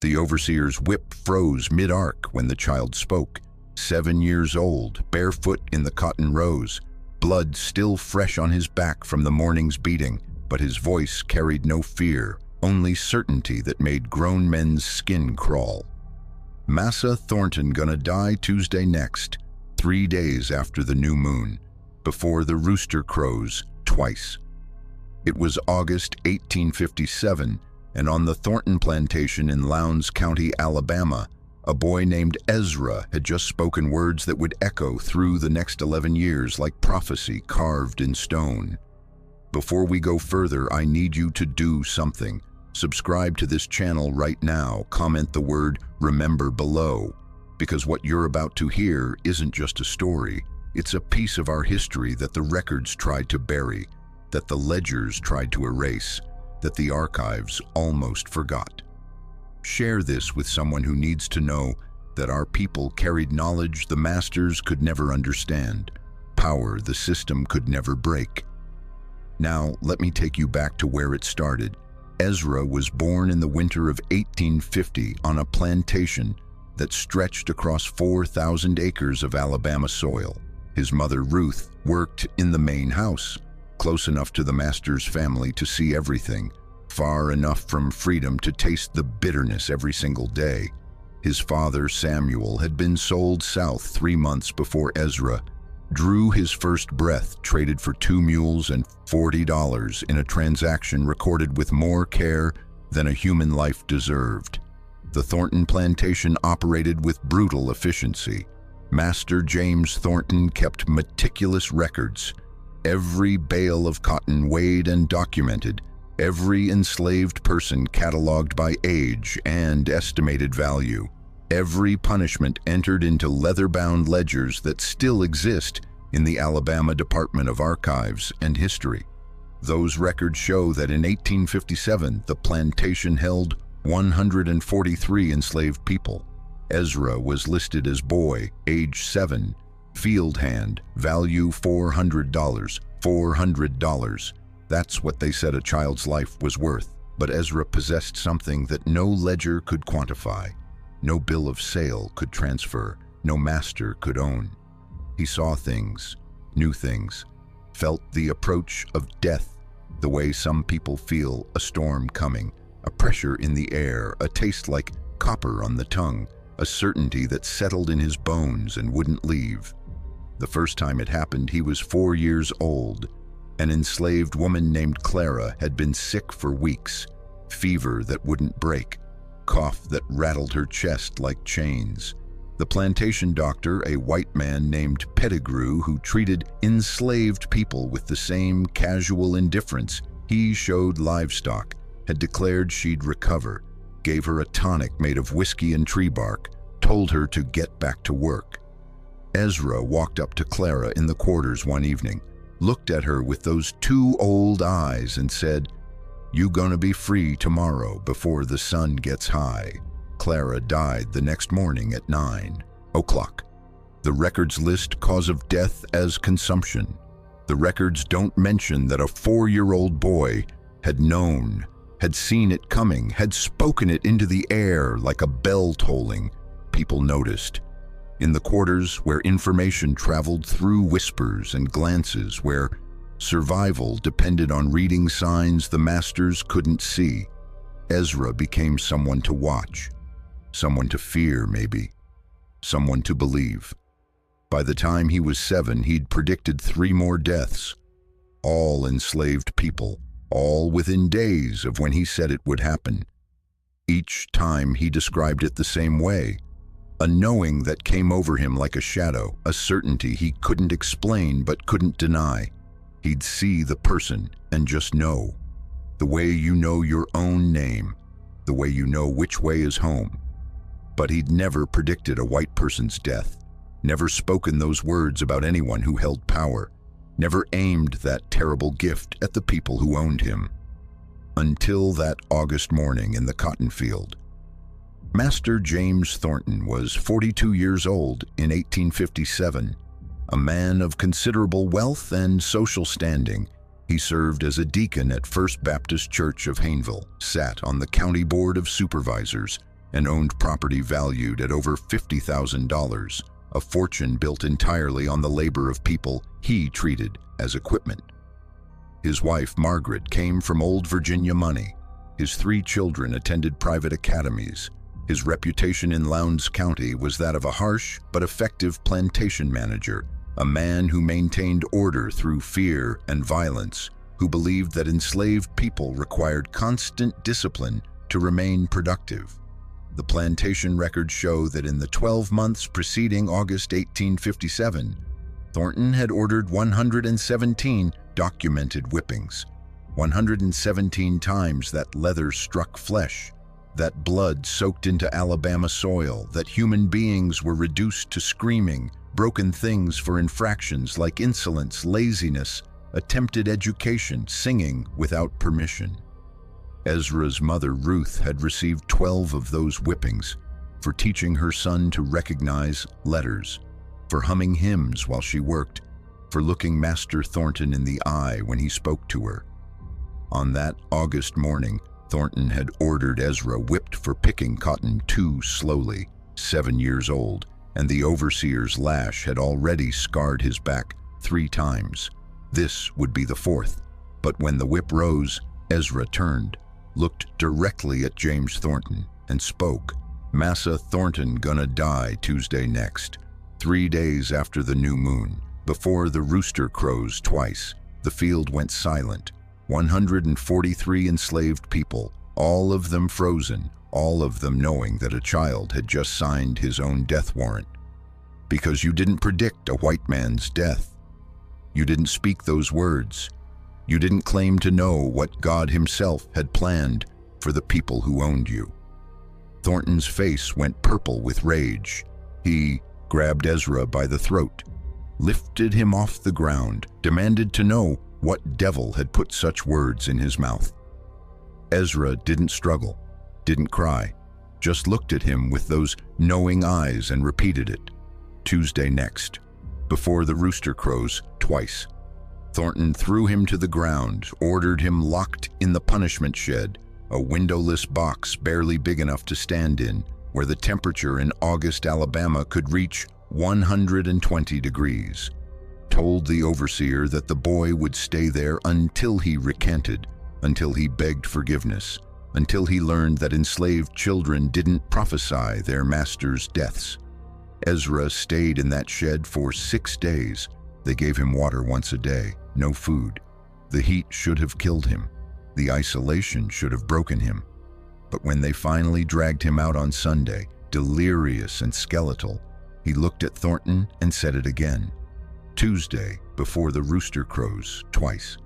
The overseer's whip froze mid-arc when the child spoke. 7 years old, barefoot in the cotton rows, blood still fresh on his back from the morning's beating, but his voice carried no fear, only certainty that made grown men's skin crawl. Massa Thornton gonna die Tuesday next, 3 days after the new moon, before the rooster crows twice. It was August 1857, and on the Thornton plantation in Lowndes County, Alabama, a boy named Ezra had just spoken words that would echo through the next 11 years like prophecy carved in stone. Before we go further, I need you to do something. Subscribe to this channel right now, comment the word "remember" below, because what you're about to hear isn't just a story, it's a piece of our history that the records tried to bury, that the ledgers tried to erase, that the archives almost forgot. Share this with someone who needs to know that our people carried knowledge the masters could never understand, power the system could never break. Now, let me take you back to where it started. Ezra was born in the winter of 1850 on a plantation that stretched across 4,000 acres of Alabama soil. His mother, Ruth, worked in the main house, close enough to the master's family to see everything, far enough from freedom to taste the bitterness every single day. His father, Samuel, had been sold south 3 months before Ezra drew his first breath, traded for 2 mules and $40 in a transaction recorded with more care than a human life deserved. The Thornton plantation operated with brutal efficiency. Master James Thornton kept meticulous records. Every bale of cotton weighed and documented, every enslaved person cataloged by age and estimated value. Every punishment entered into leather-bound ledgers that still exist in the Alabama Department of Archives and History. Those records show that in 1857, the plantation held 143 enslaved people. Ezra was listed as boy, age 7, field hand, value $400. $400. That's what they said a child's life was worth. But Ezra possessed something that no ledger could quantify. No bill of sale could transfer, no master could own. He saw things, knew things, felt the approach of death, the way some people feel a storm coming, a pressure in the air, a taste like copper on the tongue, a certainty that settled in his bones and wouldn't leave. The first time it happened, he was 4 years old. An enslaved woman named Clara had been sick for weeks, fever that wouldn't break, cough that rattled her chest like chains. The plantation doctor, a white man named Pettigrew, who treated enslaved people with the same casual indifference he showed livestock, had declared she'd recover, gave her a tonic made of whiskey and tree bark, told her to get back to work. Ezra walked up to Clara in the quarters one evening, looked at her with those 2 old eyes and said, "You gonna be free tomorrow before the sun gets high." Clara died the next morning at 9 o'clock. The records list cause of death as consumption. The records don't mention that a 4-year-old boy had known, had seen it coming, had spoken it into the air like a bell tolling. People noticed. In the quarters where information traveled through whispers and glances, where survival depended on reading signs the masters couldn't see, Ezra became someone to watch, someone to fear maybe, someone to believe. By the time he was 7, he'd predicted 3 more deaths, all enslaved people, all within days of when he said it would happen. Each time he described it the same way. A knowing that came over him like a shadow, a certainty he couldn't explain but couldn't deny. He'd see the person and just know. The way you know your own name, the way you know which way is home. But he'd never predicted a white person's death, never spoken those words about anyone who held power, never aimed that terrible gift at the people who owned him. Until that August morning in the cotton field. Master James Thornton was 42 years old in 1857, a man of considerable wealth and social standing. He served as a deacon at First Baptist Church of Hayneville, sat on the County Board of Supervisors, and owned property valued at over $50,000, a fortune built entirely on the labor of people he treated as equipment. His wife, Margaret, came from old Virginia money. His 3 children attended private academies. His reputation in Lowndes County was that of a harsh but effective plantation manager, a man who maintained order through fear and violence, who believed that enslaved people required constant discipline to remain productive. The plantation records show that in the 12 months preceding August 1857, Thornton had ordered 117 documented whippings, 117 times that leather struck flesh, that blood soaked into Alabama soil, that human beings were reduced to screaming, broken things for infractions like insolence, laziness, attempted education, singing without permission. Ezra's mother, Ruth, had received 12 of those whippings for teaching her son to recognize letters, for humming hymns while she worked, for looking Master Thornton in the eye when he spoke to her. On that August morning, Thornton had ordered Ezra whipped for picking cotton too slowly, 7 years old, and the overseer's lash had already scarred his back 3 times. This would be the 4th, but when the whip rose, Ezra turned, looked directly at James Thornton, and spoke. "Massa Thornton gonna die Tuesday next, 3 days after the new moon, before the rooster crows twice." The field went silent. 143 enslaved people, all of them frozen, all of them knowing that a child had just signed his own death warrant. Because you didn't predict a white man's death. You didn't speak those words. You didn't claim to know what God himself had planned for the people who owned you. Thornton's face went purple with rage. He grabbed Ezra by the throat, lifted him off the ground, demanded to know what devil had put such words in his mouth. Ezra didn't struggle, didn't cry, just looked at him with those knowing eyes and repeated it. "Tuesday next, before the rooster crows twice." Thornton threw him to the ground, ordered him locked in the punishment shed, a windowless box barely big enough to stand in, where the temperature in August Alabama could reach 120 degrees. Told the overseer that the boy would stay there until he recanted, until he begged forgiveness, until he learned that enslaved children didn't prophesy their master's deaths. Ezra stayed in that shed for 6 days. They gave him water once a day, no food. The heat should have killed him. The isolation should have broken him. But when they finally dragged him out on Sunday, delirious and skeletal, he looked at Thornton and said it again. "Tuesday, before the rooster crows twice."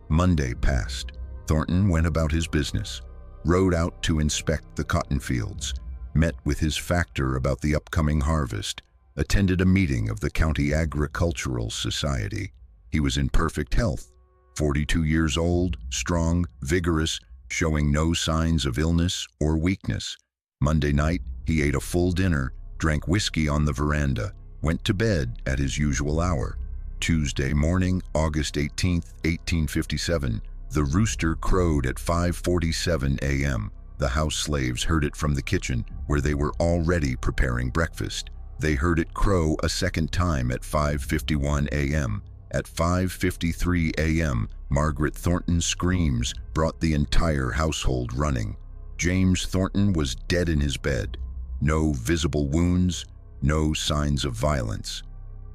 Monday passed. Thornton went about his business, rode out to inspect the cotton fields, met with his factor about the upcoming harvest, attended a meeting of the County Agricultural Society. He was in perfect health, 42 years old, strong, vigorous, showing no signs of illness or weakness. Monday night, he ate a full dinner, drank whiskey on the veranda, went to bed at his usual hour. Tuesday morning, August 18th, 1857, the rooster crowed at 5:47 a.m. The house slaves heard it from the kitchen, where they were already preparing breakfast. They heard it crow a second time at 5:51 a.m. At 5:53 a.m., Margaret Thornton's screams brought the entire household running. James Thornton was dead in his bed. No visible wounds, no signs of violence.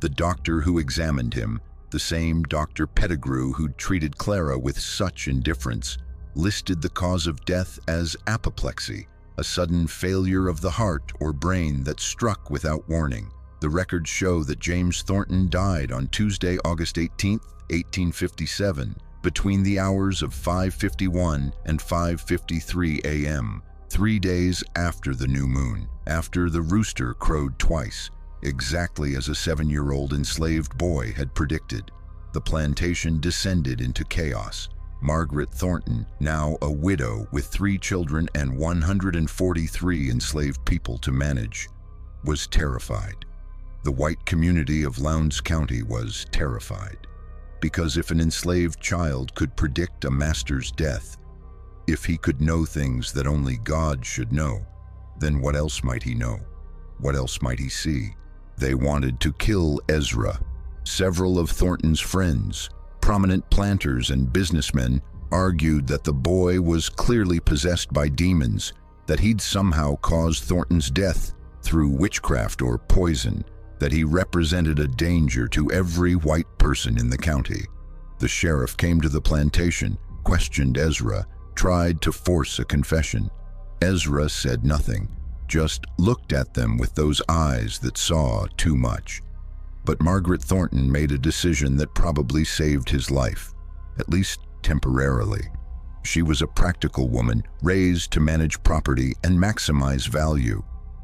The doctor who examined him, the same Dr. Pettigrew who'd treated Clara with such indifference, listed the cause of death as apoplexy, a sudden failure of the heart or brain that struck without warning. The records show that James Thornton died on Tuesday, August 18, 1857, between the hours of 5:51 and 5:53 a.m., 3 days after the new moon, after the rooster crowed twice, exactly as a 7-year-old enslaved boy had predicted. The plantation descended into chaos. Margaret Thornton, now a widow with 3 children and 143 enslaved people to manage, was terrified. The white community of Lowndes County was terrified, because if an enslaved child could predict a master's death, if he could know things that only God should know, Then what else might he know? What else might he see? They wanted to kill Ezra. Several of Thornton's friends, prominent planters and businessmen, argued that the boy was clearly possessed by demons, that he'd somehow caused Thornton's death through witchcraft or poison, that he represented a danger to every white person in the county. The sheriff came to the plantation, questioned Ezra, tried to force a confession. Ezra said nothing, just looked at them with those eyes that saw too much. But Margaret Thornton made a decision that probably saved his life, at least temporarily. She was a practical woman, raised to manage property and maximize value.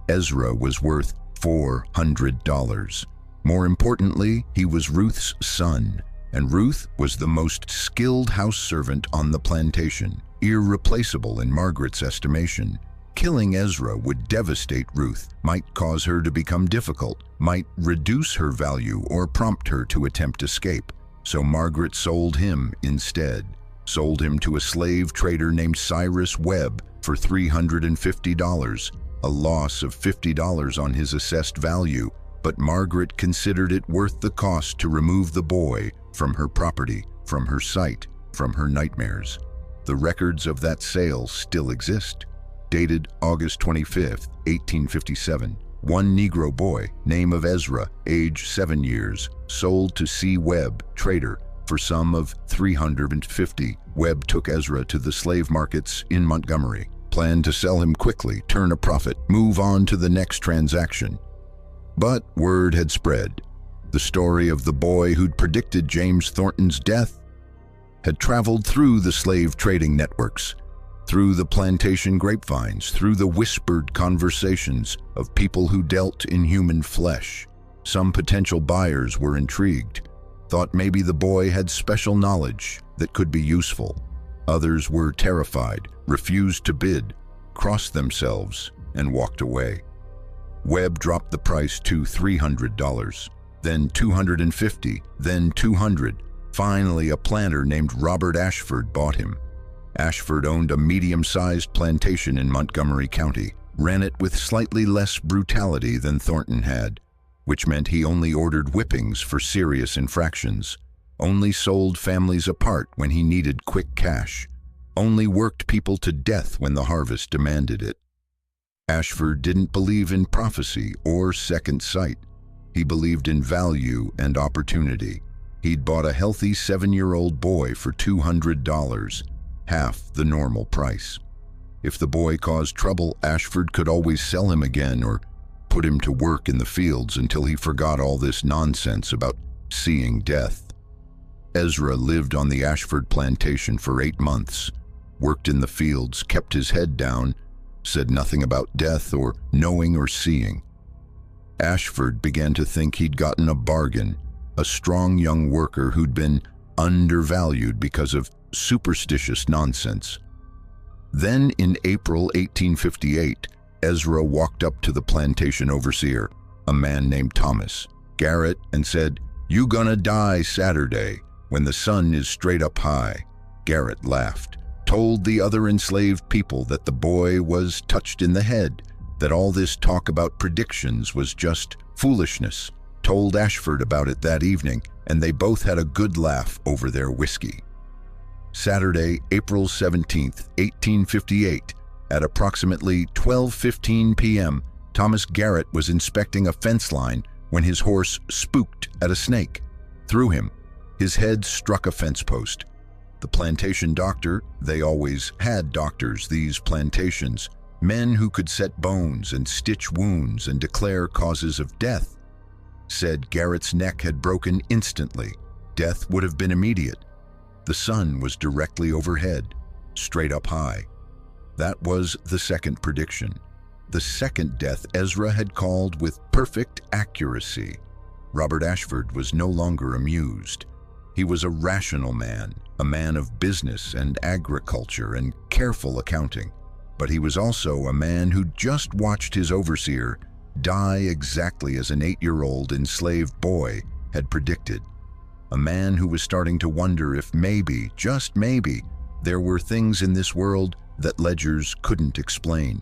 Ezra was worth $400. More importantly, he was Ruth's son, and Ruth was the most skilled house servant on the plantation, irreplaceable in Margaret's estimation. Killing Ezra would devastate Ruth, might cause her to become difficult, might reduce her value or prompt her to attempt escape. So Margaret sold him instead, sold him to a slave trader named Cyrus Webb for $350, a loss of $50 on his assessed value, but Margaret considered it worth the cost to remove the boy from her property, from her sight, from her nightmares. The records of that sale still exist. Dated August 25, 1857. One Negro boy, name of Ezra, age 7 years, sold to C. Webb, trader, for sum of $350. Webb took Ezra to the slave markets in Montgomery, planned to sell him quickly, turn a profit, move on to the next transaction. But word had spread. The story of the boy who'd predicted James Thornton's death had traveled through the slave trading networks, through the plantation grapevines, through the whispered conversations of people who dealt in human flesh. Some potential buyers were intrigued, thought maybe the boy had special knowledge that could be useful. Others were terrified, refused to bid, crossed themselves, and walked away. Webb dropped the price to $300, then $250, then $200. Finally, a planter named Robert Ashford bought him. Ashford owned a medium-sized plantation in Montgomery County, ran it with slightly less brutality than Thornton had, which meant he only ordered whippings for serious infractions, only sold families apart when he needed quick cash, only worked people to death when the harvest demanded it. Ashford didn't believe in prophecy or second sight. He believed in value and opportunity. He'd bought a healthy 7-year-old boy for $200, half the normal price. If the boy caused trouble, Ashford could always sell him again or put him to work in the fields until he forgot all this nonsense about seeing death. Ezra lived on the Ashford plantation for 8 months, worked in the fields, kept his head down, said nothing about death or knowing or seeing. Ashford began to think he'd gotten a bargain, a strong young worker who'd been undervalued because of superstitious nonsense. Then in April 1858, Ezra walked up to the plantation overseer, a man named Thomas Garrett, and said, "You gonna die Saturday when the sun is straight up high." Garrett laughed, told the other enslaved people that the boy was touched in the head, that all this talk about predictions was just foolishness, told Ashford about it that evening, and they both had a good laugh over their whiskey. Saturday, April 17, 1858, at approximately 12:15 p.m., Thomas Garrett was inspecting a fence line when his horse spooked at a snake. Through him, his head struck a fence post. The plantation doctor, they always had doctors, these plantations, men who could set bones and stitch wounds and declare causes of death, said Garrett's neck had broken instantly. Death would have been immediate. The sun was directly overhead, straight up high. That was the second prediction. The second death Ezra had called with perfect accuracy. Robert Ashford was no longer amused. He was a rational man, a man of business and agriculture and careful accounting. But he was also a man who just watched his overseer die exactly as an 8-year-old enslaved boy had predicted. A man who was starting to wonder if maybe, just maybe, there were things in this world that ledgers couldn't explain.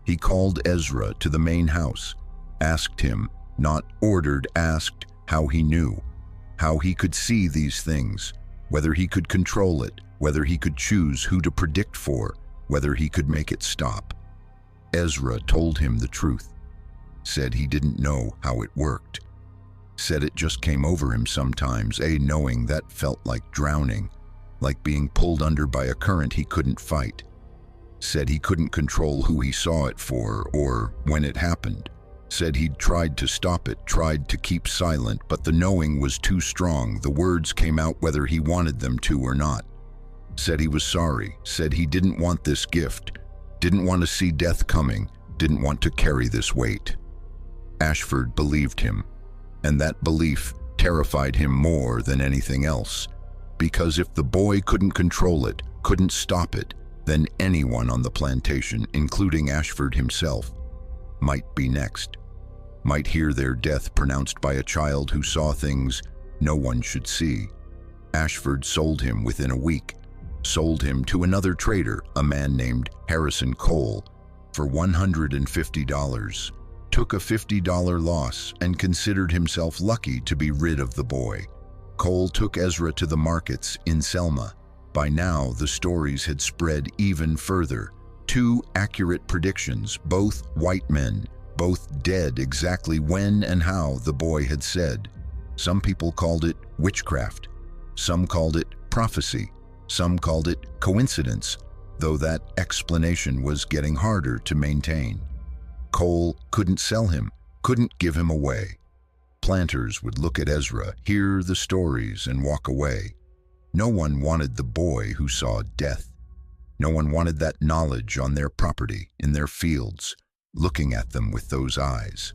He called Ezra to the main house, asked him, not ordered, asked how he knew, how he could see these things, whether he could control it, whether he could choose who to predict for, whether he could make it stop. Ezra told him the truth, said he didn't know how it worked, said it just came over him sometimes, a knowing that felt like drowning, like being pulled under by a current he couldn't fight. Said he couldn't control who he saw it for or when it happened. Said he'd tried to stop it, tried to keep silent, but the knowing was too strong. The words came out whether he wanted them to or not. Said he was sorry, said he didn't want this gift, didn't want to see death coming, didn't want to carry this weight. Ashford believed him, and that belief terrified him more than anything else, because if the boy couldn't control it, couldn't stop it, then anyone on the plantation, including Ashford himself, might be next, might hear their death pronounced by a child who saw things no one should see. Ashford sold him within a week, sold him to another trader, a man named Harrison Cole, for $150, took a $50 loss, and considered himself lucky to be rid of the boy. Cole took Ezra to the markets in Selma. By now, the stories had spread even further. 2 accurate predictions, both white men, both dead exactly when and how the boy had said. Some people called it witchcraft. Some called it prophecy. Some called it coincidence, though that explanation was getting harder to maintain. Cole couldn't sell him, couldn't give him away. Planters would look at Ezra, hear the stories, and walk away. No one wanted the boy who saw death. No one wanted that knowledge on their property, in their fields, looking at them with those eyes.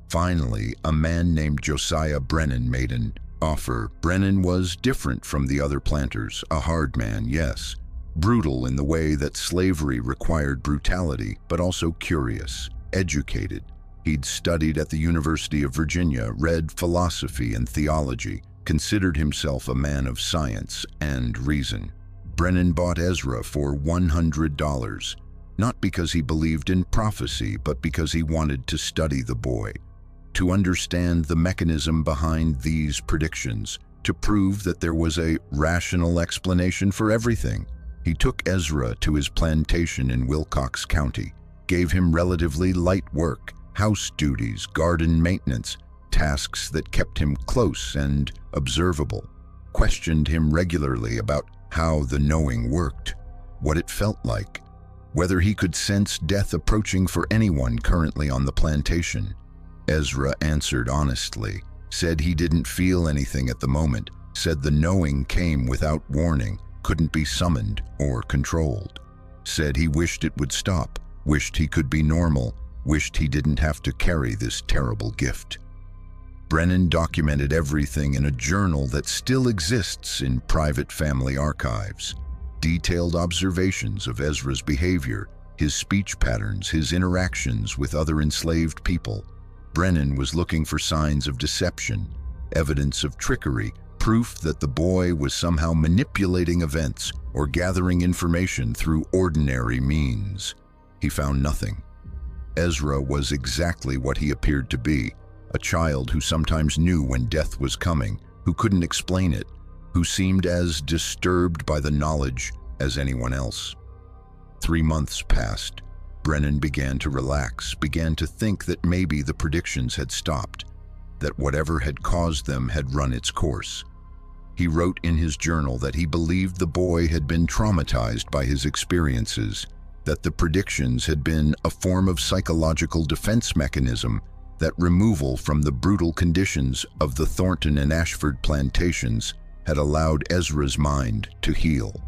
Finally, a man named Josiah Brennan made an offer. Brennan was different from the other planters, a hard man, yes, brutal in the way that slavery required brutality, but also curious, educated. He'd studied at the University of Virginia, read philosophy and theology, considered himself a man of science and reason. Brennan bought Ezra for $100, not because he believed in prophecy, but because he wanted to study the boy, to understand the mechanism behind these predictions, to prove that there was a rational explanation for everything. He took Ezra to his plantation in Wilcox County, gave him relatively light work, house duties, garden maintenance, tasks that kept him close and observable, questioned him regularly about how the knowing worked, what it felt like, whether he could sense death approaching for anyone currently on the plantation. Ezra answered honestly, said he didn't feel anything at the moment, said the knowing came without warning, couldn't be summoned or controlled, said he wished it would stop, wished he could be normal, wished he didn't have to carry this terrible gift. Brennan documented everything in a journal that still exists in private family archives. Detailed observations of Ezra's behavior, his speech patterns, his interactions with other enslaved people. Brennan was looking for signs of deception, evidence of trickery, proof that the boy was somehow manipulating events or gathering information through ordinary means. He found nothing. Ezra was exactly what he appeared to be, a child who sometimes knew when death was coming, who couldn't explain it, who seemed as disturbed by the knowledge as anyone else. 3 months passed. Brennan began to relax, began to think that maybe the predictions had stopped, that whatever had caused them had run its course. He wrote in his journal that he believed the boy had been traumatized by his experiences, that the predictions had been a form of psychological defense mechanism, that removal from the brutal conditions of the Thornton and Ashford plantations had allowed Ezra's mind to heal.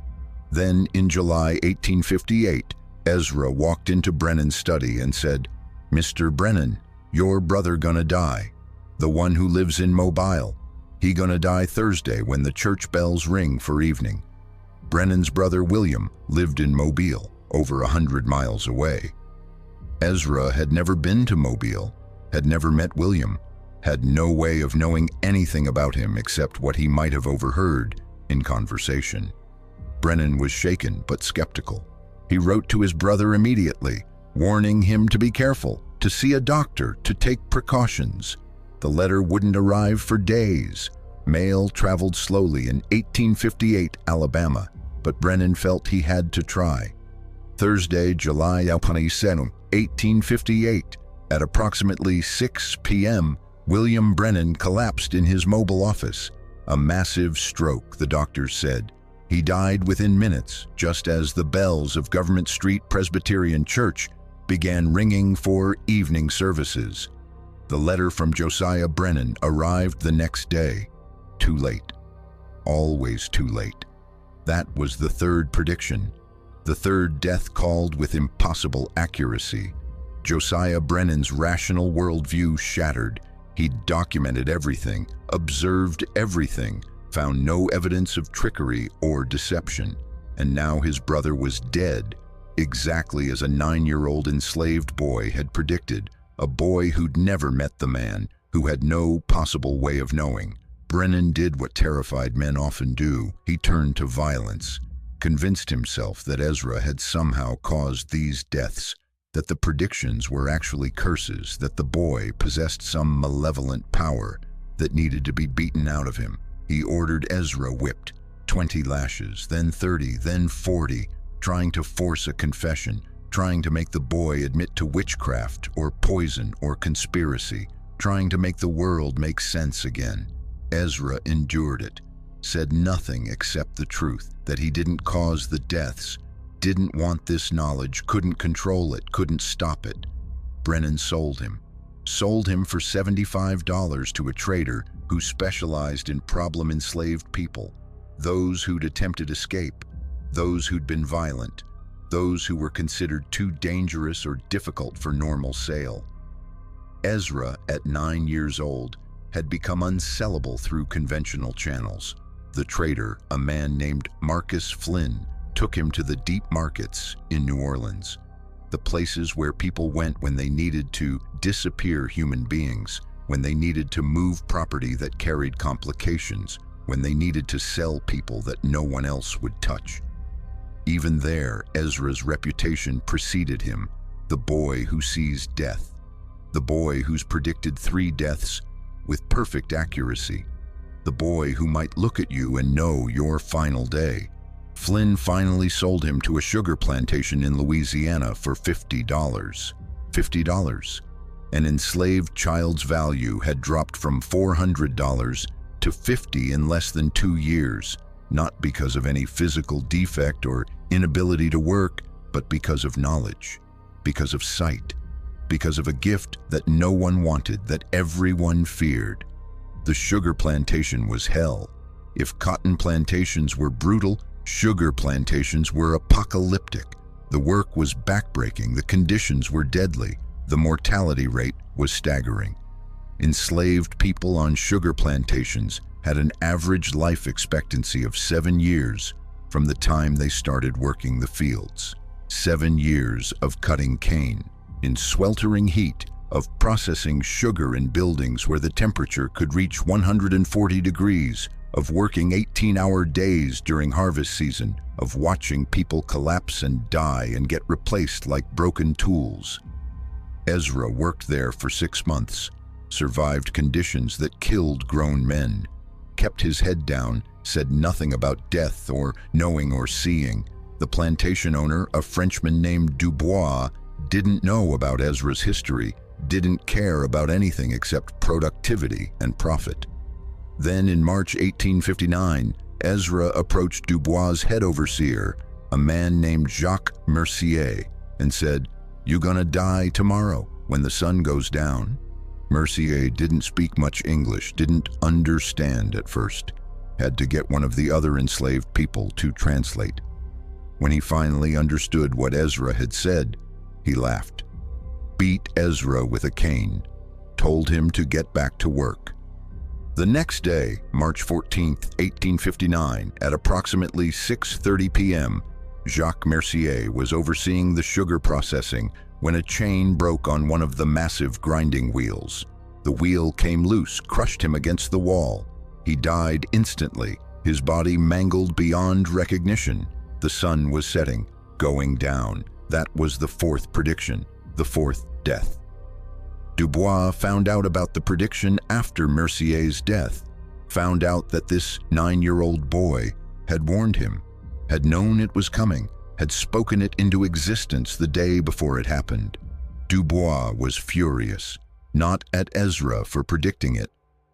Then, in July 1858, Ezra walked into Brennan's study and said, "Mr. Brennan, your brother gonna die, the one who lives in Mobile. He gonna die Thursday when the church bells ring for evening." Brennan's brother William lived in Mobile, over 100 miles away. Ezra had never been to Mobile, had never met William, had no way of knowing anything about him except what he might have overheard in conversation. Brennan was shaken but skeptical. He wrote to his brother immediately, warning him to be careful, to see a doctor, to take precautions. The letter wouldn't arrive for days. Mail traveled slowly in 1858 Alabama, but Brennan felt he had to try. Thursday, July 27, 1858, at approximately 6 p.m., William Brennan collapsed in his mobile office. A massive stroke, the doctors said. He died within minutes, just as the bells of Government Street Presbyterian Church began ringing for evening services. The letter from Josiah Brennan arrived the next day. Too late. Always too late. That was the third prediction. The third death called with impossible accuracy. Josiah Brennan's rational worldview shattered. He'd documented everything, observed everything, found no evidence of trickery or deception. And now his brother was dead, exactly as a 9-year-old enslaved boy had predicted, a boy who'd never met the man, who had no possible way of knowing. Brennan did what terrified men often do. He turned to violence, convinced himself that Ezra had somehow caused these deaths, that the predictions were actually curses, that the boy possessed some malevolent power that needed to be beaten out of him. He ordered Ezra whipped, 20 lashes, then 30, then 40, trying to force a confession, trying to make the boy admit to witchcraft or poison or conspiracy, trying to make the world make sense again. Ezra endured it, said nothing except the truth, that he didn't cause the deaths, didn't want this knowledge, couldn't control it, couldn't stop it. Brennan sold him for $75 to a trader who specialized in problem-enslaved people, those who'd attempted escape, those who'd been violent, those who were considered too dangerous or difficult for normal sale. Ezra, at 9 years old, had become unsellable through conventional channels. The trader, a man named Marcus Flynn, took him to the deep markets in New Orleans, the places where people went when they needed to disappear human beings, when they needed to move property that carried complications, when they needed to sell people that no one else would touch. Even there, Ezra's reputation preceded him, the boy who sees death, the boy who's predicted 3 deaths with perfect accuracy, the boy who might look at you and know your final day. Flynn finally sold him to a sugar plantation in Louisiana for $50. $50. An enslaved child's value had dropped from $400 to $50 in less than 2 years, not because of any physical defect or inability to work, but because of knowledge, because of sight, because of a gift that no one wanted, that everyone feared. The sugar plantation was hell. If cotton plantations were brutal, sugar plantations were apocalyptic. The work was backbreaking, the conditions were deadly, the mortality rate was staggering. Enslaved people on sugar plantations had an average life expectancy of 7 years from the time they started working the fields. 7 years of cutting cane, in sweltering heat, of processing sugar in buildings where the temperature could reach 140 degrees, of working 18-hour days during harvest season, of watching people collapse and die and get replaced like broken tools. Ezra worked there for 6 months, survived conditions that killed grown men, kept his head down, said nothing about death or knowing or seeing. The plantation owner, a Frenchman named Dubois, didn't know about Ezra's history, didn't care about anything except productivity and profit. Then in March 1859, Ezra approached Dubois' head overseer, a man named Jacques Mercier, and said, "You gonna die tomorrow when the sun goes down?" Mercier didn't speak much English, didn't understand at first, had to get one of the other enslaved people to translate. When he finally understood what Ezra had said, he laughed, beat Ezra with a cane, told him to get back to work. The next day, March 14, 1859, at approximately 6:30 p.m., Jacques Mercier was overseeing the sugar processing when a chain broke on one of the massive grinding wheels. The wheel came loose, crushed him against the wall. He died instantly, his body mangled beyond recognition. The sun was setting, going down. That was the fourth prediction, the fourth death. Dubois found out about the prediction after Mercier's death, found out that this 9-year-old boy had warned him, had known it was coming, had spoken it into existence the day before it happened. Dubois was furious, not at Ezra for predicting it,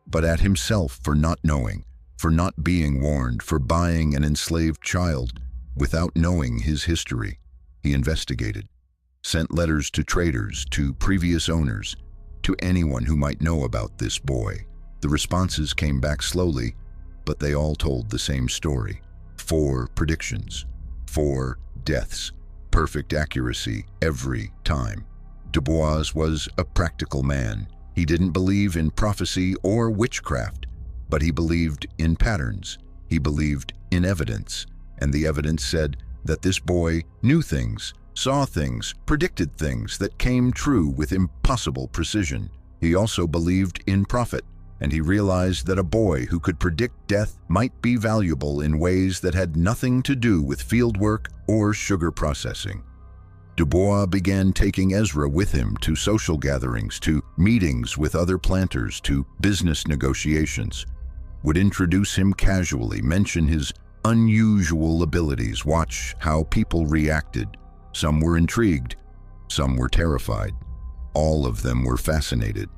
but at himself for not knowing, for not being warned, for buying an enslaved child without knowing his history. He investigated, sent letters to traders, to previous owners, to anyone who might know about this boy. The responses came back slowly, but they all told the same story. 4 predictions, 4 deaths, perfect accuracy every time. Dubois was a practical man. He didn't believe in prophecy or witchcraft, but he believed in patterns. He believed in evidence, and the evidence said that this boy knew things, saw things, predicted things that came true with impossible precision. He also believed in prophet, and he realized that a boy who could predict death might be valuable in ways that had nothing to do with fieldwork or sugar processing. Dubois began taking Ezra with him to social gatherings, to meetings with other planters, to business negotiations, would introduce him casually, mention his unusual abilities, watch how people reacted. Some were intrigued, some were terrified. All of them were fascinated.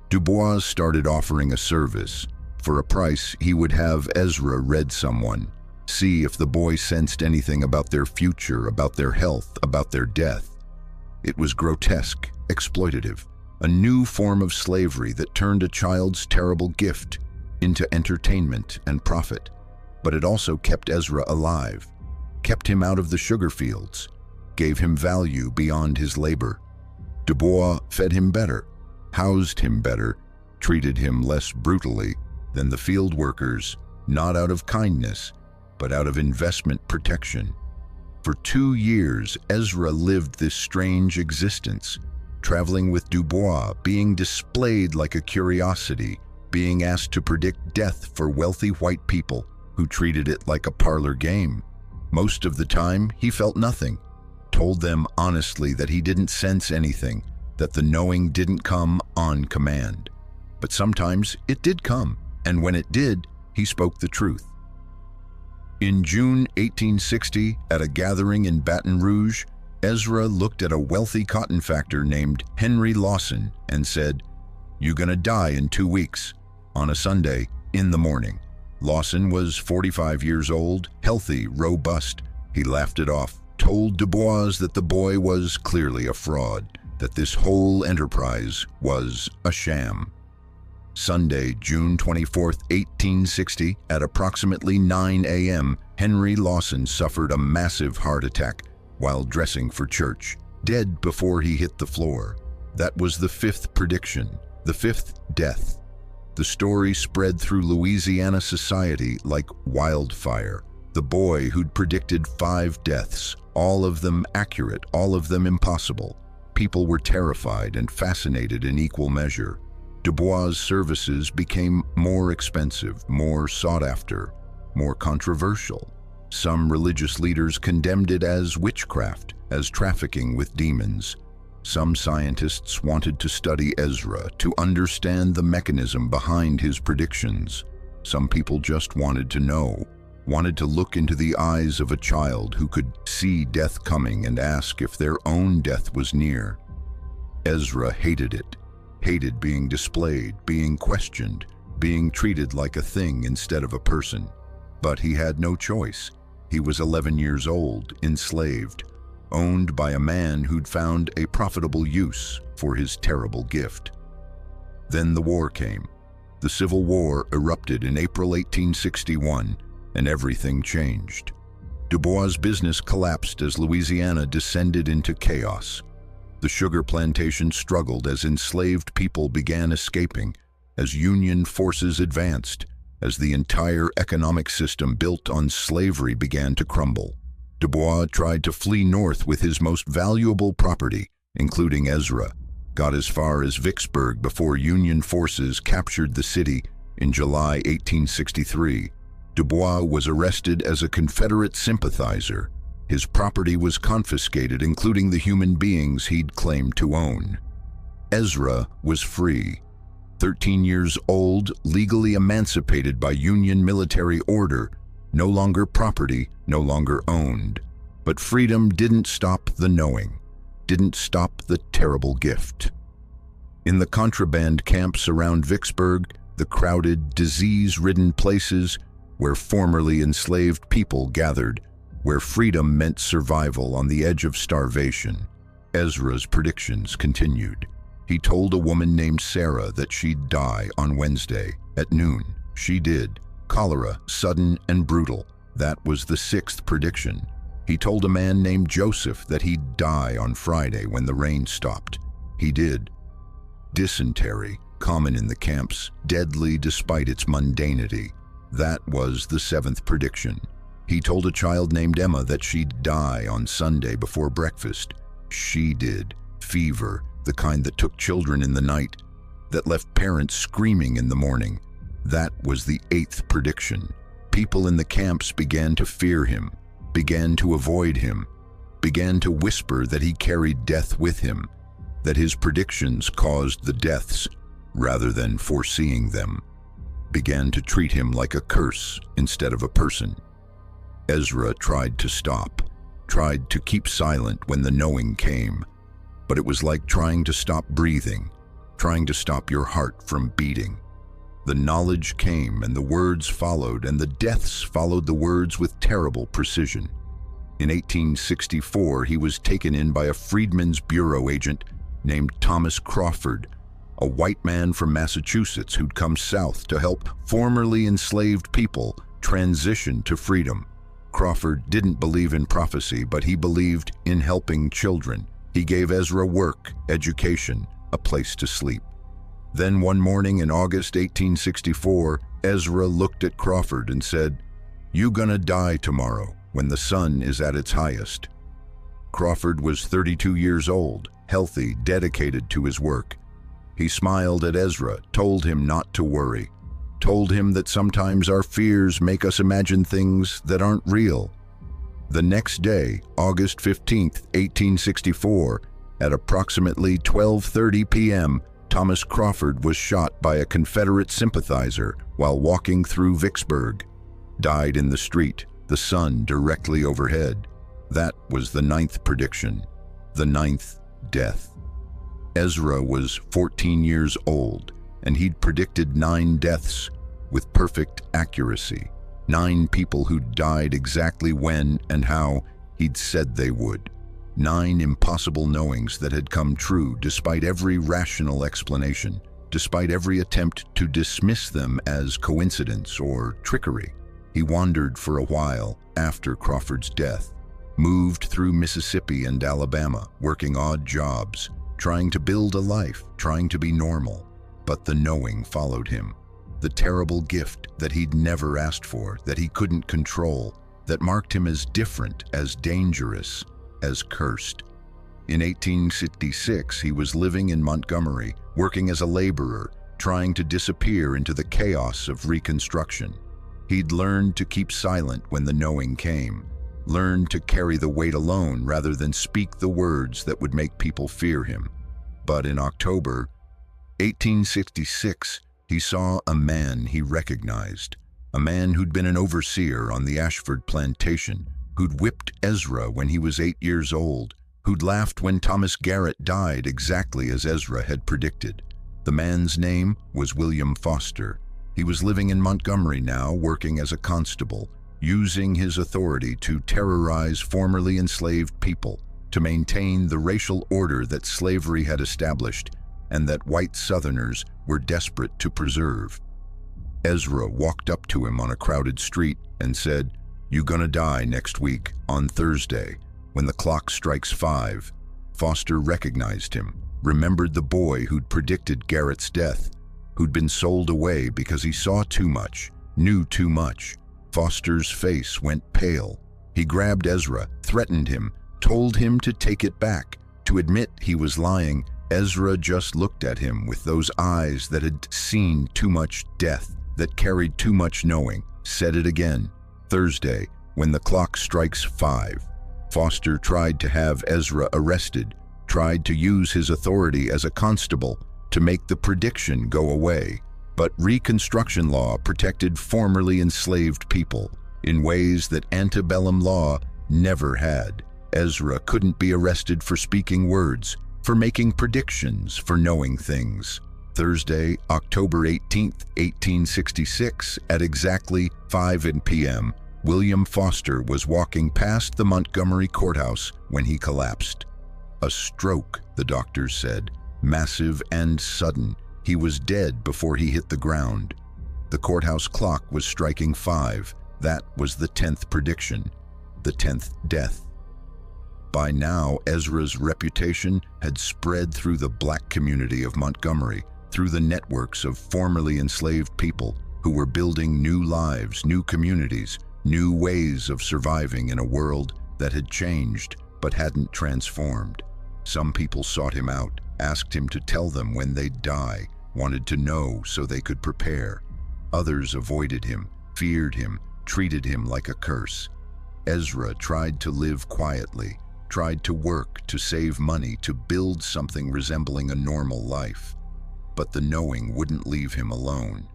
Dubois started offering a service. For a price, he would have Ezra read someone, see if the boy sensed anything about their future, about their health, about their death. It was grotesque, exploitative, a new form of slavery that turned a child's terrible gift into entertainment and profit. But it also kept Ezra alive, kept him out of the sugar fields, gave him value beyond his labor. Dubois fed him better, housed him better, treated him less brutally than the field workers, not out of kindness, but out of investment protection. For 2 years, Ezra lived this strange existence, traveling with Dubois, being displayed like a curiosity, being asked to predict death for wealthy white people who treated it like a parlor game. Most of the time, he felt nothing, told them honestly that he didn't sense anything, that the knowing didn't come on command. But sometimes it did come, and when it did, he spoke the truth. In June 1860, at a gathering in Baton Rouge, Ezra looked at a wealthy cotton factor named Henry Lawson and said, "You're gonna die in 2 weeks, on a Sunday, in the morning." Lawson was 45 years old, healthy, robust. He laughed it off, told Dubois that the boy was clearly a fraud, that this whole enterprise was a sham. Sunday, June 24, 1860, at approximately 9 a.m., Henry Lawson suffered a massive heart attack while dressing for church, dead before he hit the floor. That was the 5th prediction, the 5th death. The story spread through Louisiana society like wildfire. The boy who'd predicted 5 deaths, all of them accurate, all of them impossible. People were terrified and fascinated in equal measure. Dubois' services became more expensive, more sought after, more controversial. Some religious leaders condemned it as witchcraft, as trafficking with demons. Some scientists wanted to study Ezra, to understand the mechanism behind his predictions. Some people just wanted to know, wanted to look into the eyes of a child who could see death coming and ask if their own death was near. Ezra hated it, hated being displayed, being questioned, being treated like a thing instead of a person. But he had no choice. He was 11 years old, enslaved, owned by a man who'd found a profitable use for his terrible gift. Then the war came. The Civil War erupted in April 1861, and everything changed. Dubois' business collapsed as Louisiana descended into chaos. The sugar plantation struggled as enslaved people began escaping, as Union forces advanced, as the entire economic system built on slavery began to crumble. Dubois tried to flee north with his most valuable property, including Ezra, got as far as Vicksburg before Union forces captured the city in July 1863. Dubois was arrested as a Confederate sympathizer. His property was confiscated, including the human beings he'd claimed to own. Ezra was free. 13 years old, legally emancipated by Union military order, no longer property, no longer owned. But freedom didn't stop the knowing, didn't stop the terrible gift. In the contraband camps around Vicksburg, the crowded, disease-ridden places where formerly enslaved people gathered, where freedom meant survival on the edge of starvation, Ezra's predictions continued. He told a woman named Sarah that she'd die on Wednesday at noon. She did. Cholera, sudden and brutal. That was the 6th prediction. He told a man named Joseph that he'd die on Friday when the rain stopped. He did. Dysentery, common in the camps, deadly despite its mundanity. That was the 7th prediction. He told a child named Emma that she'd die on Sunday before breakfast. She did. Fever, the kind that took children in the night, that left parents screaming in the morning. That was the 8th prediction. People in the camps began to fear him, began to avoid him, began to whisper that he carried death with him, that his predictions caused the deaths rather than foreseeing them, began to treat him like a curse instead of a person. Ezra tried to stop, tried to keep silent when the knowing came, but it was like trying to stop breathing, trying to stop your heart from beating. The knowledge came and the words followed, and the deaths followed the words with terrible precision. In 1864, he was taken in by a Freedmen's Bureau agent named Thomas Crawford, a white man from Massachusetts who'd come south to help formerly enslaved people transition to freedom. Crawford didn't believe in prophecy, but he believed in helping children. He gave Ezra work, education, a place to sleep. Then one morning in August 1864, Ezra looked at Crawford and said, "You gonna die tomorrow when the sun is at its highest." Crawford was 32 years old, healthy, dedicated to his work. He smiled at Ezra, told him not to worry, told him that sometimes our fears make us imagine things that aren't real. The next day, August 15th, 1864, at approximately 12:30 p.m., Thomas Crawford was shot by a Confederate sympathizer while walking through Vicksburg. Died in the street, the sun directly overhead. That was the 9th prediction, the 9th death. Ezra was 14 years old, and he'd predicted 9 deaths with perfect accuracy. 9 people who'd died exactly when and how he'd said they would. 9 impossible knowings that had come true despite every rational explanation, despite every attempt to dismiss them as coincidence or trickery. He wandered for a while after Crawford's death, moved through Mississippi and Alabama, working odd jobs, trying to build a life, trying to be normal. But the knowing followed him. The terrible gift that he'd never asked for, that he couldn't control, that marked him as different, as dangerous, as cursed. In 1866, he was living in Montgomery, working as a laborer, trying to disappear into the chaos of Reconstruction. He'd learned to keep silent when the knowing came, learned to carry the weight alone rather than speak the words that would make people fear him. But in October 1866, he saw a man he recognized, a man who'd been an overseer on the Ashford plantation, who'd whipped Ezra when he was 8 years old, who'd laughed when Thomas Garrett died exactly as Ezra had predicted. The man's name was William Foster. He was living in Montgomery now, working as a constable, using his authority to terrorize formerly enslaved people, to maintain the racial order that slavery had established and that white Southerners were desperate to preserve. Ezra walked up to him on a crowded street and said, "You gonna die next week, on Thursday, when the clock strikes 5. Foster recognized him, remembered the boy who'd predicted Garrett's death, who'd been sold away because he saw too much, knew too much. Foster's face went pale. He grabbed Ezra, threatened him, told him to take it back, to admit he was lying. Ezra just looked at him with those eyes that had seen too much death, that carried too much knowing. Said it again, "Thursday, when the clock strikes 5. Foster tried to have Ezra arrested, tried to use his authority as a constable to make the prediction go away. But Reconstruction law protected formerly enslaved people in ways that antebellum law never had. Ezra couldn't be arrested for speaking words, for making predictions, for knowing things. Thursday, October 18, 1866, at exactly 5 p.m., William Foster was walking past the Montgomery courthouse when he collapsed. A stroke, the doctors said, massive and sudden. He was dead before he hit the ground. The courthouse clock was striking 5. That was the 10th prediction, the 10th death. By now, Ezra's reputation had spread through the black community of Montgomery, through the networks of formerly enslaved people who were building new lives, new communities, new ways of surviving in a world that had changed but hadn't transformed. Some people sought him out, asked him to tell them when they'd die, wanted to know so they could prepare. Others avoided him, feared him, treated him like a curse. Ezra tried to live quietly, tried to work, to save money, to build something resembling a normal life. But the knowing wouldn't leave him alone.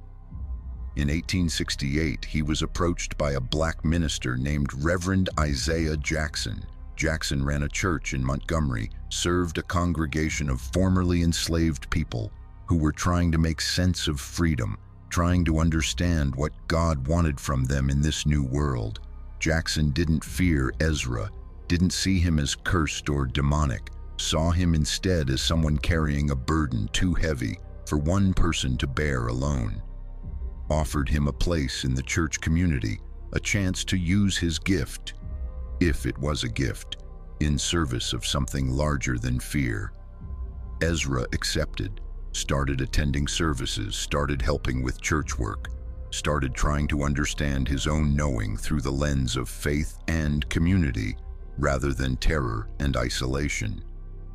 In 1868, he was approached by a black minister named Reverend Isaiah Jackson. Jackson ran a church in Montgomery, served a congregation of formerly enslaved people who were trying to make sense of freedom, trying to understand what God wanted from them in this new world. Jackson didn't fear Ezra, didn't see him as cursed or demonic, saw him instead as someone carrying a burden too heavy for one person to bear alone. Offered him a place in the church community, a chance to use his gift, if it was a gift, in service of something larger than fear. Ezra accepted, started attending services, started helping with church work, started trying to understand his own knowing through the lens of faith and community, rather than terror and isolation.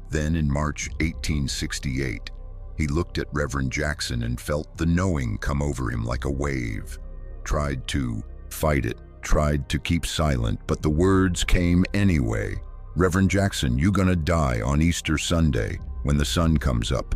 Then in March 1868, he looked at Reverend Jackson and felt the knowing come over him like a wave. Tried to fight it, tried to keep silent, but the words came anyway. Reverend Jackson, you gonna die on Easter Sunday when the sun comes up.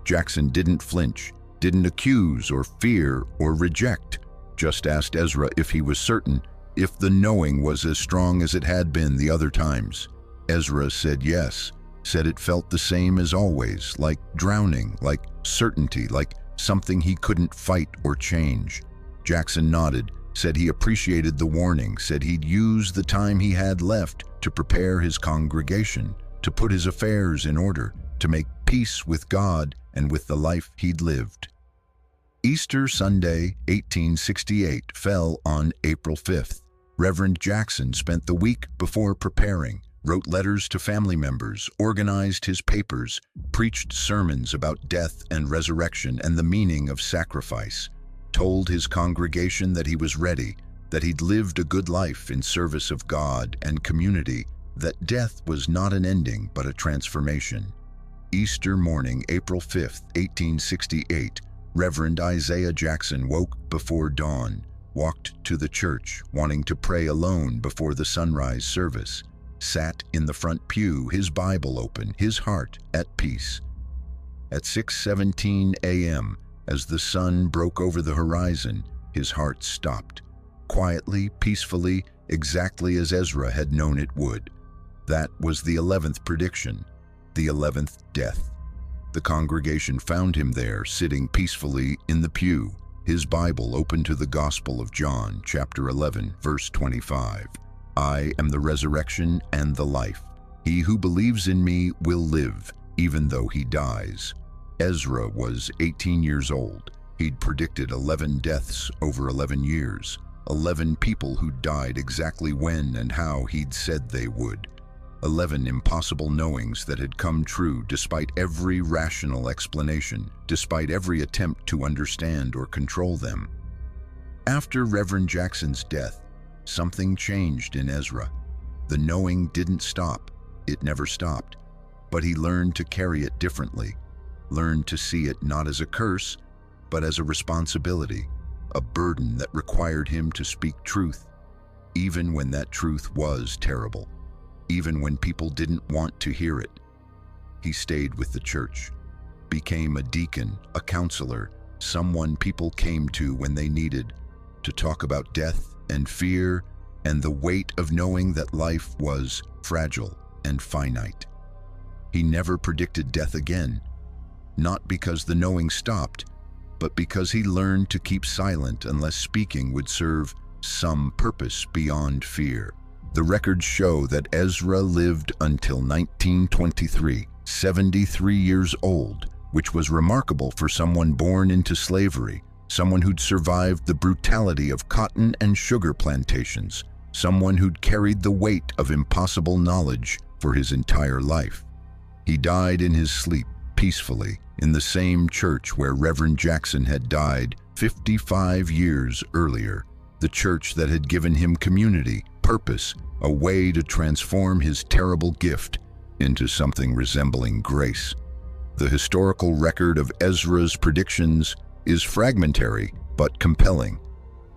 Jackson didn't flinch, didn't accuse or fear or reject, just asked Ezra if he was certain, if the knowing was as strong as it had been the other times. Ezra said yes, said it felt the same as always, like drowning, like certainty, like something he couldn't fight or change. Jackson nodded, said he appreciated the warning, said he'd use the time he had left to prepare his congregation, to put his affairs in order, to make peace with God and with the life he'd lived. Easter Sunday, 1868, fell on April 5th. Reverend Jackson spent the week before preparing, wrote letters to family members, organized his papers, preached sermons about death and resurrection and the meaning of sacrifice, told his congregation that he was ready, that he'd lived a good life in service of God and community, that death was not an ending but a transformation. Easter morning, April 5th, 1868, Reverend Isaiah Jackson woke before dawn, walked to the church, wanting to pray alone before the sunrise service, sat in the front pew, his Bible open, his heart at peace. At 6:17 a.m., as the sun broke over the horizon, his heart stopped, quietly, peacefully, exactly as Ezra had known it would. That was the 11th prediction, the 11th death. The congregation found him there, sitting peacefully in the pew, his Bible open to the Gospel of John, chapter 11, verse 25. I am the resurrection and the life. He who believes in me will live, even though he dies. Ezra was 18 years old. He'd predicted 11 deaths over 11 years, 11 people who died exactly when and how he'd said they would. 11 impossible knowings that had come true despite every rational explanation, despite every attempt to understand or control them. After Reverend Jackson's death, something changed in Ezra. The knowing didn't stop. It never stopped. But he learned to carry it differently, learned to see it not as a curse, but as a responsibility, a burden that required him to speak truth, even when that truth was terrible. even when people didn't want to hear it. He stayed with the church, became a deacon, a counselor, someone people came to when they needed to talk about death and fear and the weight of knowing that life was fragile and finite. He never predicted death again, not because the knowing stopped, but because he learned to keep silent unless speaking would serve some purpose beyond fear. The records show that Ezra lived until 1923, 73 years old, which was remarkable for someone born into slavery, someone who'd survived the brutality of cotton and sugar plantations, someone who'd carried the weight of impossible knowledge for his entire life. He died in his sleep, peacefully, in the same church where Reverend Jackson had died 55 years earlier, the church that had given him community, purpose, a way to transform his terrible gift into something resembling grace. The historical record of Ezra's predictions is fragmentary but compelling.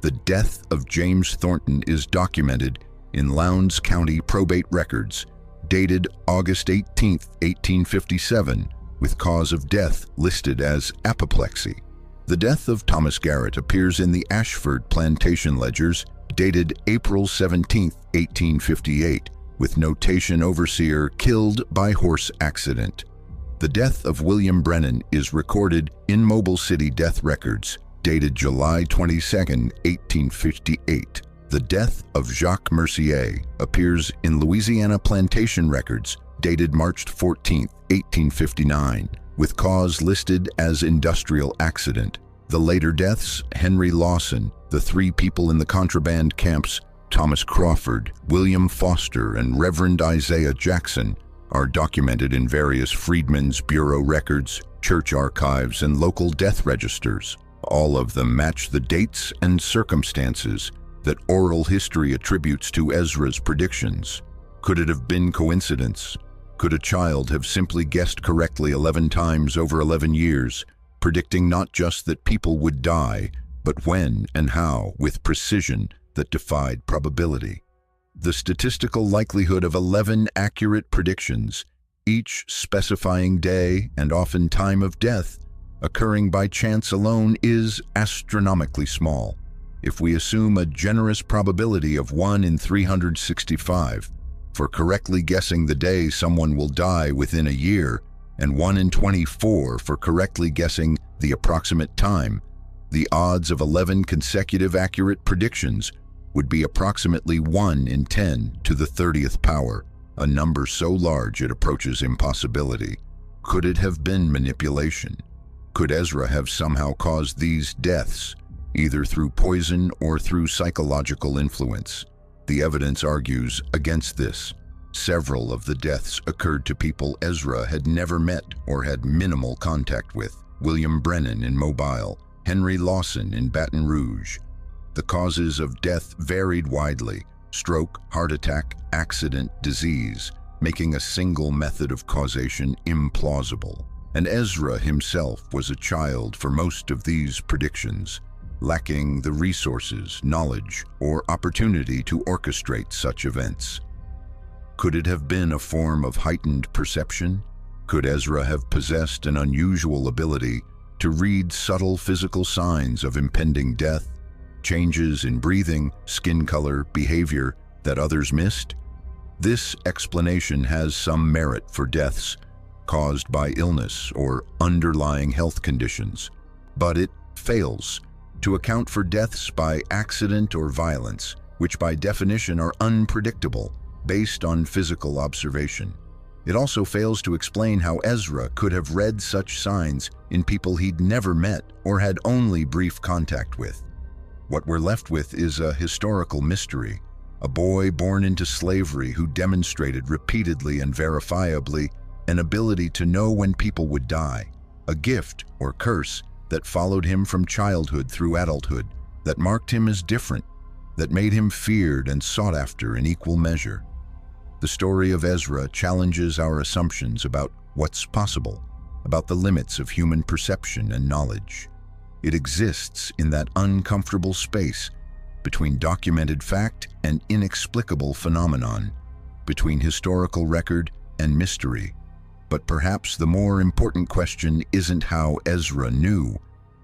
The death of James Thornton is documented in Lowndes County probate records, dated August 18, 1857, with cause of death listed as apoplexy. The death of Thomas Garrett appears in the Ashford Plantation Ledgers, dated April 17, 1858, with notation overseer killed by horse accident. The death of William Brennan is recorded in Mobile City Death Records, dated July 22, 1858. The death of Jacques Mercier appears in Louisiana Plantation Records, dated March 14, 1859, with cause listed as industrial accident. The later deaths, Henry Lawson, the three people in the contraband camps, Thomas Crawford, William Foster, and Reverend Isaiah Jackson, are documented in various Freedmen's Bureau records, church archives, and local death registers. All of them match the dates and circumstances that oral history attributes to Ezra's predictions. Could it have been coincidence? Could a child have simply guessed correctly 11 times over 11 years, predicting not just that people would die, but when and how with precision that defied probability? The statistical likelihood of 11 accurate predictions, each specifying day and often time of death, occurring by chance alone, is astronomically small. If we assume a generous probability of 1 in 365 for correctly guessing the day someone will die within a year, and 1 in 24 for correctly guessing the approximate time, the odds of 11 consecutive accurate predictions would be approximately 1 in 10 to the 30th power, a number so large it approaches impossibility. Could it have been manipulation? Could Ezra have somehow caused these deaths, either through poison or through psychological influence? The evidence argues against this. Several of the deaths occurred to people Ezra had never met or had minimal contact with. William Brennan in Mobile, Henry Lawson in Baton Rouge. The causes of death varied widely: stroke, heart attack, accident, disease, making a single method of causation implausible. And Ezra himself was a child for most of these predictions, lacking the resources, knowledge, or opportunity to orchestrate such events. Could it have been a form of heightened perception? Could Ezra have possessed an unusual ability to read subtle physical signs of impending death, changes in breathing, skin color, behavior that others missed? This explanation has some merit for deaths caused by illness or underlying health conditions, but it fails to account for deaths by accident or violence, which by definition are unpredictable based on physical observation. It also fails to explain how Ezra could have read such signs in people he'd never met or had only brief contact with. What we're left with is a historical mystery, a boy born into slavery who demonstrated repeatedly and verifiably an ability to know when people would die, a gift or curse that followed him from childhood through adulthood, that marked him as different, that made him feared and sought after in equal measure. The story of Ezra challenges our assumptions about what's possible, about the limits of human perception and knowledge. It exists in that uncomfortable space between documented fact and inexplicable phenomenon, between historical record and mystery. But perhaps the more important question isn't how Ezra knew,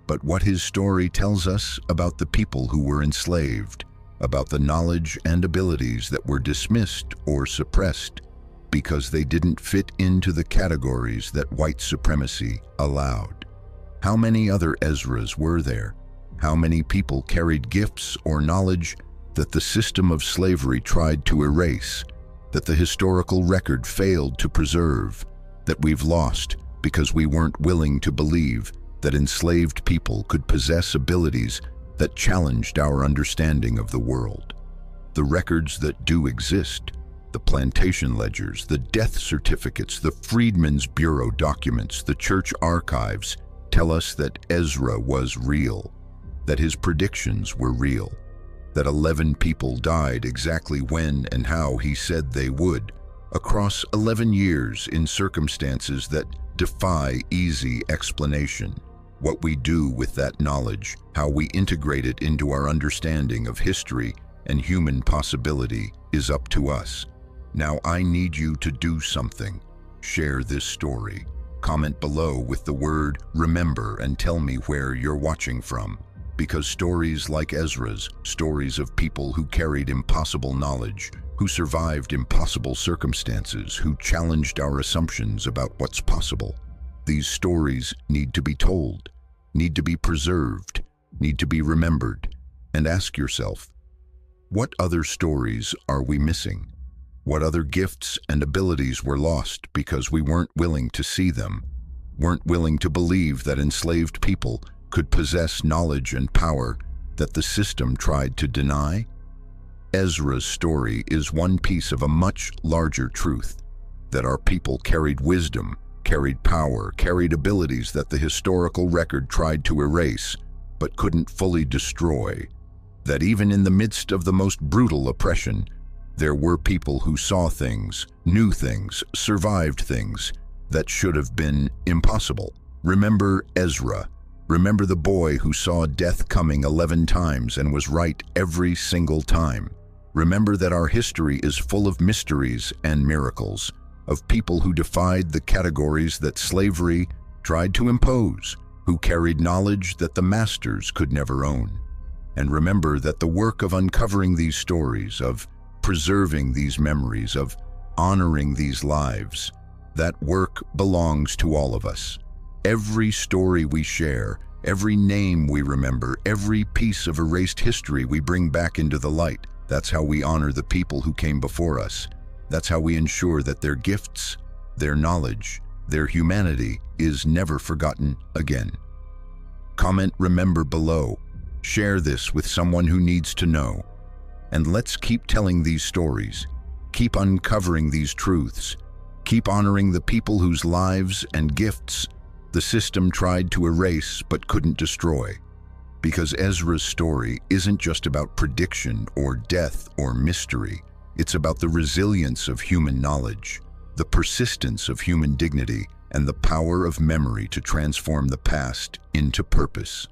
but what his story tells us about the people who were enslaved, about the knowledge and abilities that were dismissed or suppressed because they didn't fit into the categories that white supremacy allowed. How many other Ezras were there? How many people carried gifts or knowledge that the system of slavery tried to erase, that the historical record failed to preserve, that we've lost because we weren't willing to believe that enslaved people could possess abilities that challenged our understanding of the world? The records that do exist, the plantation ledgers, the death certificates, the Freedmen's Bureau documents, the church archives, tell us that Ezra was real, that his predictions were real, that 11 people died exactly when and how he said they would, across 11 years in circumstances that defy easy explanation. What we do with that knowledge, how we integrate it into our understanding of history and human possibility, is up to us. Now I need you to do something. Share this story. Comment below with the word "remember" and tell me where you're watching from. Because stories like Ezra's, stories of people who carried impossible knowledge, who survived impossible circumstances, who challenged our assumptions about what's possible, these stories need to be told, need to be preserved, need to be remembered. And ask yourself, what other stories are we missing? What other gifts and abilities were lost because we weren't willing to see them, weren't willing to believe that enslaved people could possess knowledge and power that the system tried to deny? Ezra's story is one piece of a much larger truth, that our people carried wisdom, carried power, carried abilities that the historical record tried to erase but couldn't fully destroy, that even in the midst of the most brutal oppression, there were people who saw things, knew things, survived things that should have been impossible. Remember Ezra. Remember the boy who saw death coming 11 times and was right every single time. Remember that our history is full of mysteries and miracles, of people who defied the categories that slavery tried to impose, who carried knowledge that the masters could never own. And remember that the work of uncovering these stories, of preserving these memories, of honoring these lives, that work belongs to all of us. Every story we share, every name we remember, every piece of erased history we bring back into the light, that's how we honor the people who came before us. That's how we ensure that their gifts, their knowledge, their humanity is never forgotten again. Comment "remember" below. Share this with someone who needs to know. And let's keep telling these stories, keep uncovering these truths, keep honoring the people whose lives and gifts the system tried to erase but couldn't destroy. Because Ezra's story isn't just about prediction or death or mystery. It's about the resilience of human knowledge, the persistence of human dignity, and the power of memory to transform the past into purpose.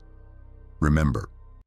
Remember,